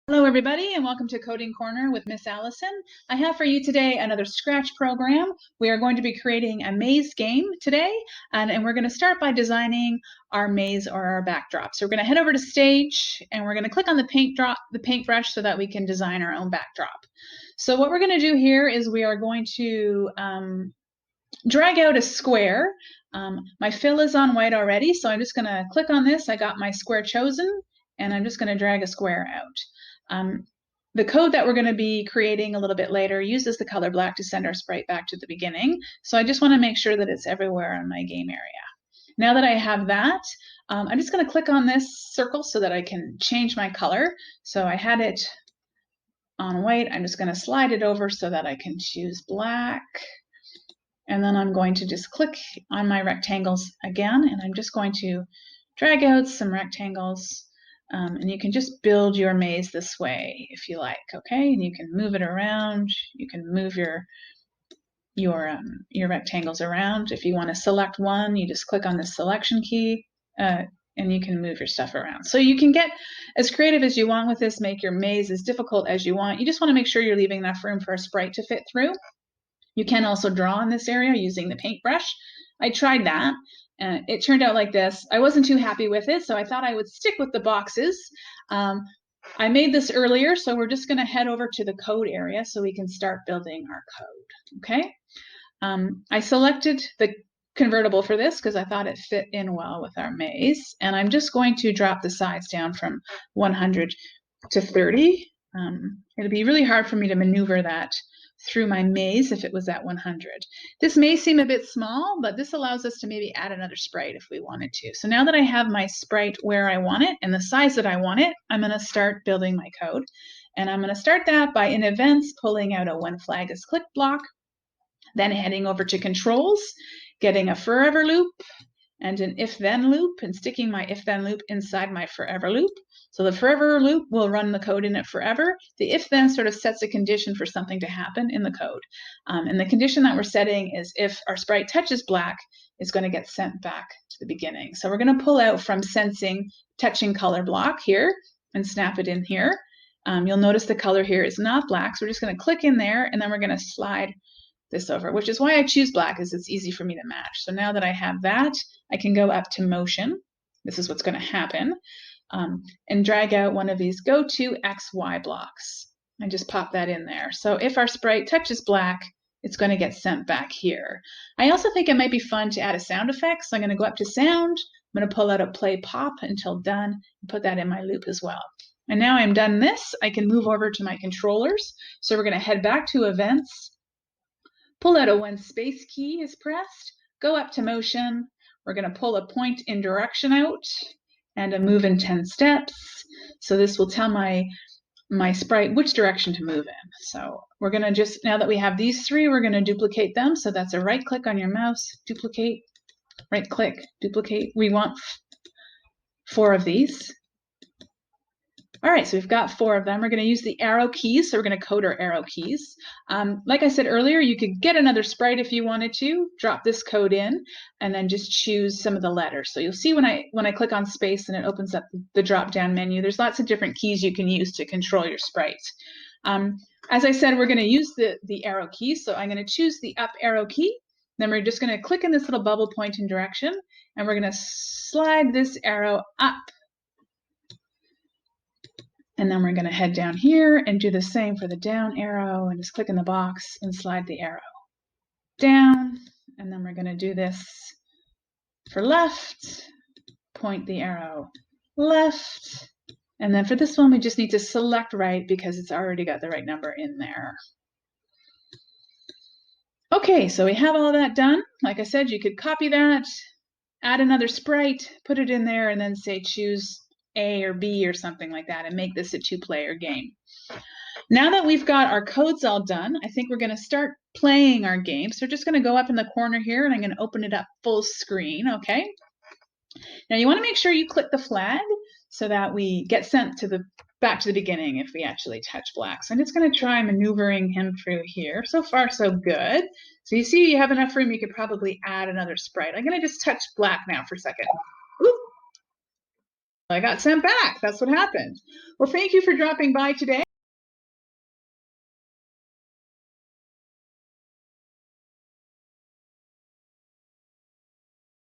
Hello, everybody, and welcome to Coding Corner with Miss Allison. I have for you today another Scratch program. We are going to be creating a maze game today, and we're going to start by designing our maze or our backdrop. So we're going to head over to Stage, and we're going to click on the paintbrush so that we can design our own backdrop. So what we're going to do here is we are going to drag out a square. My fill is on white already, so I'm just going to click on this. I got my square chosen, and I'm just going to drag a square out. The code that we're going to be creating a little bit later uses the color black to send our sprite back to the beginning. So I just want to make sure that it's everywhere in my game area. Now that I have that, I'm just going to click on this circle so that I can change my color. So I had it on white. I'm just going to slide it over so that I can choose black. And then I'm going to just click on my rectangles again, and I'm just going to drag out some rectangles. And you can just build your maze this way if you like, okay? And you can move it around. You can move your rectangles around. If you want to select one, you just click on the selection key, and you can move your stuff around. So you can get as creative as you want with this, make your maze as difficult as you want. You just want to make sure you're leaving enough room for a sprite to fit through. You can also draw in this area using the paintbrush. I tried that. And it turned out like this. I wasn't too happy with it, so I thought I would stick with the boxes. I made this earlier, so we're just going to head over to the code area so we can start building our code, okay? I selected the convertible for this because I thought it fit in well with our maze, and I'm just going to drop the size down from 100 to 30. It'll be really hard for me to maneuver that through my maze if it was at 100. This may seem a bit small, but this allows us to maybe add another sprite if we wanted to. So now that I have my sprite where I want it and the size that I want it, I'm going to start building my code. And I'm going to start that by in events pulling out a when flag is clicked block, then heading over to controls, getting a forever loop and an if-then loop, and sticking my if-then loop inside my forever loop. So the forever loop will run the code in it forever. The if-then sort of sets a condition for something to happen in the code. And the condition that we're setting is if our sprite touches black, it's going to get sent back to the beginning. So we're going to pull out from sensing touching color block here and snap it in here. You'll notice the color here is not black, so we're just going to click in there, and then we're going to slide this over, which is why I choose black, is it's easy for me to match. So now that I have that, I can go up to motion. This is what's going to happen. And drag out one of these go to XY blocks and just pop that in there. So if our sprite touches black, it's going to get sent back here. I also think it might be fun to add a sound effect. So I'm going to go up to sound. I'm going to pull out a play pop until done and put that in my loop as well. And now I'm done this, I can move over to my controllers. So we're going to head back to events, pull out a when space key is pressed, go up to motion. We're going to pull a point in direction out and a move in 10 steps. So this will tell my sprite which direction to move in. So we're going to just, now that we have these three, we're going to duplicate them. So that's a right click on your mouse, duplicate, right click, duplicate. We want 4 of these. All right, so we've got 4 of them. We're going to use the arrow keys, so we're going to code our arrow keys. Like I said earlier, you could get another sprite if you wanted to, drop this code in, and then just choose some of the letters. So you'll see when I click on space and it opens up the drop-down menu, there's lots of different keys you can use to control your sprites. As I said, we're going to use the arrow keys, so I'm going to choose the up arrow key. Then we're just going to click in this little bubble point in direction, and we're going to slide this arrow up. And then we're going to head down here and do the same for the down arrow and just click in the box and slide the arrow down. And then we're going to do this for left, point the arrow left. And then for this one, we just need to select right because it's already got the right number in there. Okay, so we have all that done. Like I said, you could copy that, add another sprite, put it in there, and then say choose A or B or something like that and make this a 2-player game. Now that we've got our codes all done, I think we're going to start playing our game. So we're just going to go up in the corner here and I'm going to open it up full screen, okay? Now you want to make sure you click the flag so that we get sent to back to the beginning if we actually touch black. So I'm just going to try maneuvering him through here. So far, so good. So you see you have enough room, you could probably add another sprite. I'm going to just touch black now for a second. Oop. I got sent back. That's what happened. Well, thank you for dropping by today.